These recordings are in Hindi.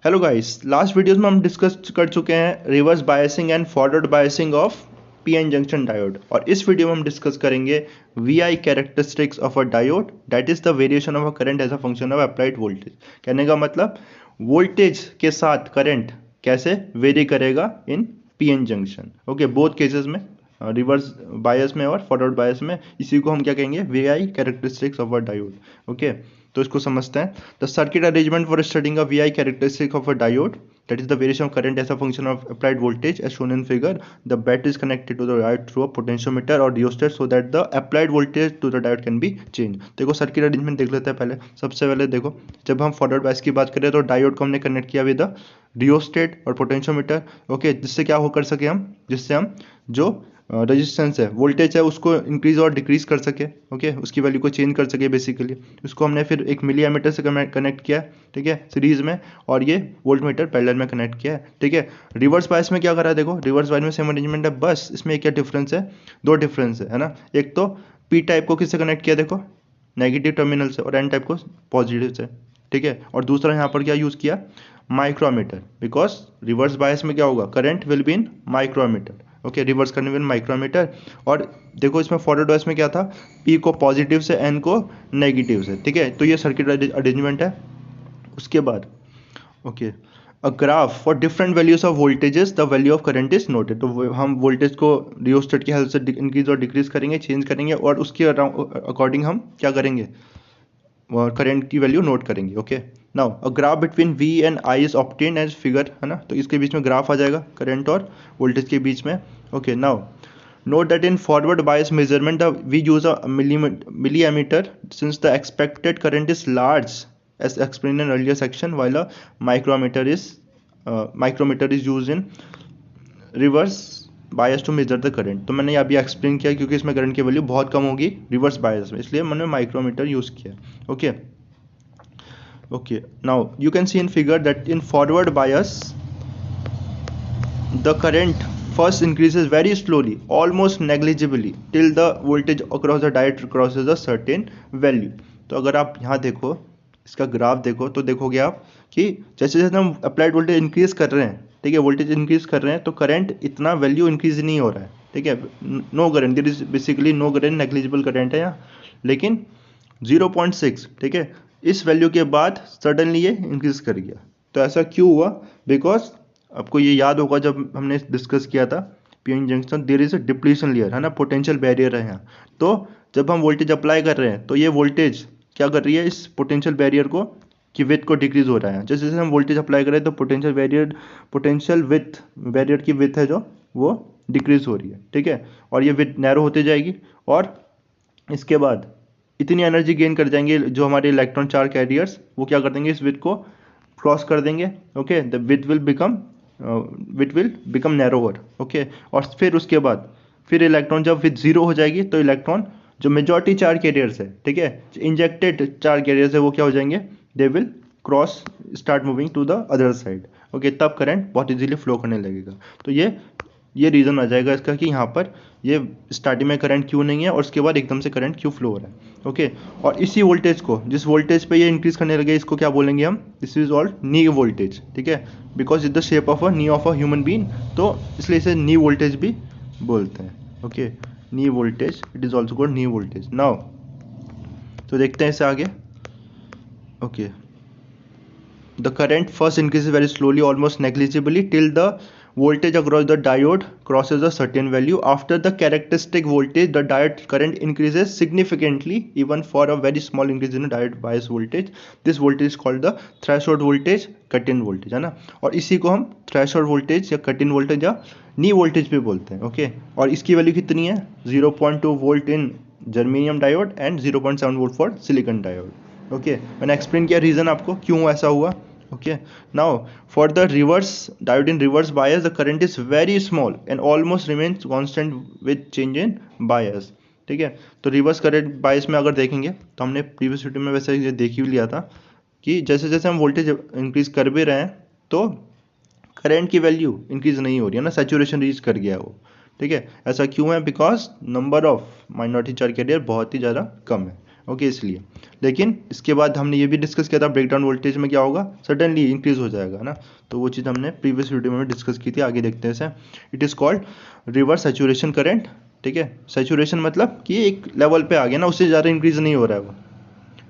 हेलो गाइस, लास्ट वीडियोस में हम डिस्कस कर चुके हैं reverse biasing and forward biasing of PN junction diode. और इस वीडियो में हम डिस्कस करेंगे VI characteristics of a diode, that is the variation of a current as a function of applied voltage. कहने का मतलब वोल्टेज के साथ करंट कैसे वेरी करेगा in PN junction. Okay, both cases में, रिवर्स बायस में और फॉरवर्ड बायस में। इसी को हम क्या कहेंगे, VI characteristics of a diode. Okay, तो इसको समझते हैं। The circuit arrangement for studying a VI characteristic of a diode, that is the variation of current as a function of applied voltage as shown in figure. The battery is connected to the diode through a potentiometer or rheostat so that the applied voltage to the diode can be changed. देखो सर्किट अरेंजमेंट देख लेते हैं पहले। सबसे पहले देखो, जब हम फॉरवर्ड बायस की बात करें तो डायोड को हमने कनेक्ट किया विद द रियोस्टेट और पोटेंशियोमीटर। ओके, जिससे क्या हो कर सके हम, जिससे हम जो रेजिस्टेंस है, वोल्टेज है, उसको इंक्रीज और डिक्रीज कर सके। ओके, उसकी वैल्यू को चेंज कर सके बेसिकली। उसको हमने फिर एक मिली एमीटर से कनेक्ट किया है, ठीक है, सीरीज में, और ये वोल्ट मीटर पैरेलल में कनेक्ट किया है, ठीक है। रिवर्स बायस में क्या करा है, देखो रिवर्स बायस में सेम अरेंजमेंट है, बस इसमें क्या डिफरेंस है, दो डिफरेंस है ना। एक तो पी टाइप को किससे कनेक्ट किया, देखो नेगेटिव टर्मिनल से, और एन टाइप को पॉजिटिव से, ठीक है। और दूसरा यहाँ पर क्या यूज़ किया, माइक्रोमीटर, बिकॉज रिवर्स बायस में क्या होगा, current will be in micrometer. Okay, reverse करने में माइक्रोमीटर। और देखो इसमें फॉरवर्ड बायस में क्या था, पी को पॉजिटिव से, एन को नेगेटिव से, ठीक है। तो ये सर्किट अरेंजमेंट है। उसके बाद okay, a graph for different values of voltages the value of current is noted. तो हम वोल्टेज को रियोस्टेट की हेल्प से इंक्रीज और डिक्रीज करेंगे, चेंज करेंगे, और उसके अकॉर्डिंग हम क्या करेंगे, करंट की वैल्यू नोट करेंगे। Okay, now a graph between V and I is obtained as figure, है ना। तो इसके बीच में ग्राफ आ जाएगा करंट और वोल्टेज के बीच में। Okay, now note that in forward bias measurement we use a milliammeter since the expected current is large as explained in earlier section, while a micrometer is used in reverse bias to measure the current. तो मैंने अभी एक्सप्लेन किया क्योंकि इसमें करंट की वैल्यू बहुत कम होगी रिवर्स बायस में, इसलिए मैंने माइक्रोमीटर यूज किया। Okay okay, now you can see in figure that in forward bias the current first increases very slowly, almost negligibly, till the voltage across the diode crosses a certain value. तो अगर आप यहाँ देखो, इसका ग्राफ देखो, तो देखोगे आप कि जैसे जैसे हम अप्लाइड वोल्टेज इंक्रीज कर रहे हैं, ठीक है, वोल्टेज इंक्रीज कर रहे हैं, तो करंट इतना वैल्यू इंक्रीज नहीं हो रहा है, ठीक है। No current, there is basically no current, negligible current है यहाँ, लेकिन 0.6, ठीक है, इस वैल्यू के बाद सडनली ये इंक्रीज कर गया। तो ऐसा क्यों हुआ, बिकॉज आपको ये याद होगा जब हमने डिस्कस किया था PN junction, there is a depletion layer, है ना, पोटेंशियल बैरियर है यहाँ। तो जब हम वोल्टेज अप्लाई कर रहे हैं तो ये वोल्टेज क्या कर रही है, इस पोटेंशियल बैरियर को की विथ को डिक्रीज हो रहा है। जैसे जैसे हम वोल्टेज अप्लाई कर रहे हैं तो पोटेंशियल विथ बैरियर की विथ है जो, वो डिक्रीज हो रही है, ठीक है। और ये विथ नैरो होती जाएगी, और इसके बाद इतनी एनर्जी गेन कर जाएंगे जो हमारे इलेक्ट्रॉन चार्ज कैरियर्स, वो क्या कर देंगे, इस विथ को क्रॉस कर देंगे। Okay, the with will become narrower. Okay, और फिर उसके बाद फिर इलेक्ट्रॉन जब विथ जीरो हो जाएगी तो इलेक्ट्रॉन जो मेजॉरिटी चार्ज कैरियर्स है, ठीक है, इंजेक्टेड चार्ज कैरियर्स है, वो क्या हो जाएंगे, they will cross start moving to the other side. Okay, तब करंट बहुत इजीली फ्लो करने लगेगा। तो ये रीज़न आ जाएगा इसका कि यहाँ पर ये स्टार्टिंग में करंट क्यों नहीं है और उसके बाद एकदम से करंट क्यों फ्लो हो रहा है। ओके, और इसी वोल्टेज को, जिस वोल्टेज पे ये इंक्रीज करने लगे, इसको क्या बोलेंगे हम, this is old knee voltage, ठीक है, because is the shape of a knee of a human being, तो इसलिए इसे नी वोल्टेज भी बोलते हैं। Okay, knee voltage, it is also called knee voltage. Now तो देखते हैं इसे आगे। Okay, the current first increases very slowly, almost negligibly, till the voltage across the diode crosses a certain value. After the characteristic voltage, the diode current increases significantly, even for a very small increase in the diode bias voltage. This voltage is called the threshold voltage, cut-in voltage, है ना। और इसी को हम threshold voltage या cut-in voltage या नी वोल्टेज भी बोलते हैं। ओके, और इसकी वैल्यू कितनी है, 0.2 volt in germanium diode and 0.7 volt for silicon diode. Okay, मैंने एक्सप्लेन किया रीज़न आपको क्यों ऐसा हुआ। Okay, now for the reverse diode in reverse bias the current is very small and almost remains constant with change in bias, ठीक है। तो रिवर्स करंट बायस में अगर देखेंगे तो हमने प्रीवियस वीडियो में वैसे ये देख ही लिया था कि जैसे जैसे हम वोल्टेज इंक्रीज कर भी रहे हैं तो करंट की वैल्यू इंक्रीज नहीं हो रही है ना, सैचुरेशन रीच कर गया वो, ठीक है। ऐसा क्यों है, because number of minority charge carrier बहुत ही ज़्यादा कम है। ओके इसलिए। लेकिन इसके बाद हमने ये भी डिस्कस किया था ब्रेकडाउन वोल्टेज में क्या होगा, सडनली इंक्रीज हो जाएगा ना, तो वो चीज़ हमने प्रीवियस वीडियो में डिस्कस की थी। आगे देखते हैं इसे। It is called reverse saturation current. ठीक है, सैचुरेशन मतलब कि एक लेवल पे आ गया ना, उससे ज़्यादा इंक्रीज नहीं हो रहा है वो।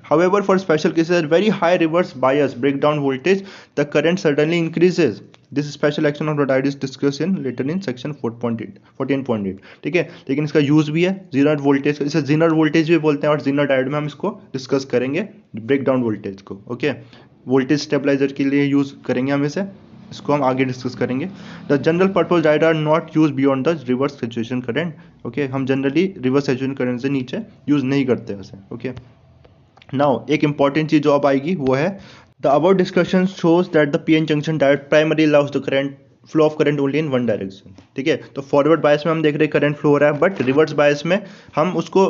However, for special cases at very high reverse bias breakdown voltage, the current suddenly increases. This special action of the diode is discussed in later in section 14.8. ठीक है, लेकिन इसका यूज भी है जीनर वोल्टेज, इसे जीनर वोल्टेज भी बोलते हैं, और जीनर डायोड में हम इसको डिस्कस करेंगे ब्रेकडाउन वोल्टेज को। ओके, वोल्टेज स्टेबलाइजर के लिए यूज करेंगे हम इसे, इसको हम आगे डिस्कस करेंगे। The general purpose diode are not use beyond the reverse saturation current. Okay, हम जनरली रिवर्स सैचुरेशन करंट से नीचे यूज नहीं करते वैसे। ओके, नाउ एक इंपॉर्टेंट चीज जो अब आएगी वो है the about discussion shows that the PN junction diode primary allows the current flow of current only in one direction. ठीक है, तो फॉरवर्ड बायस में हम देख रहे हैं करंट फ्लो हो रहा है, बट रिवर्स बायस में हम उसको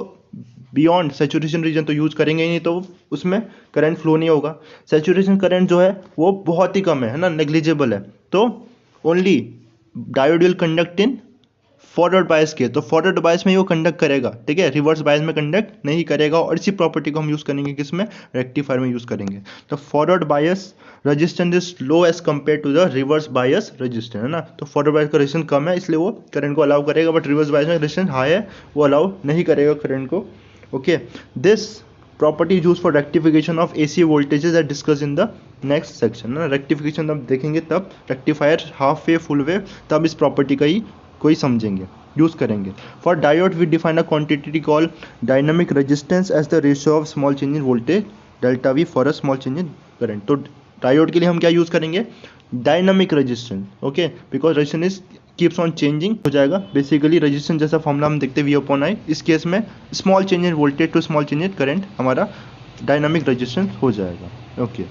बियॉन्ड सैचुरेशन रीजन तो यूज करेंगे ही नहीं, तो उसमें करंट फ्लो नहीं होगा। सैचुरेशन करंट जो है वो बहुत ही कम है ना, नेग्लिजिबल है, तो only diode will conduct in forward bias के, तो फॉरवर्ड बायस में वो कंडक्ट करेगा। ठीक है, रिवर्स बायस में कंडक्ट नहीं करेगा, और इसी प्रॉपर्टी को हम यूज करेंगे किसमें, रेक्टिफायर में यूज करेंगे। तो forward bias resistance is low as compare to the reverse bias resistance, है ना, तो फॉरवर्ड बायस का रेजिस्टेंस कम है इसलिए वो करंट को अलाउ करेगा, बट रिवर्स बायस में रेजिस्टेंस हाई है, वो अलाउ नहीं करेगा करंट को। Okay, this property use for rectification of AC voltages are discuss in the next section ना। रेक्टिफिकेशन अब देखेंगे तब, rectifier half wave full wave, तब इस प्रॉपर्टी का ही कोई समझेंगे, यूज करेंगे। For diode we define a quantity call dynamic resistance as the ratio of small change in voltage delta V for a small change in current. तो डायोड के लिए हम क्या यूज करेंगे, dynamic resistance. Okay, because resistance is keeps on changing हो जाएगा। बेसिकली रेजिस्टेंस जैसा फॉर्मूला हम देखते हैं वी अपॉन आई, इस केस में small change in voltage to small change in current हमारा डायनामिक रेजिस्टेंस हो जाएगा। ओके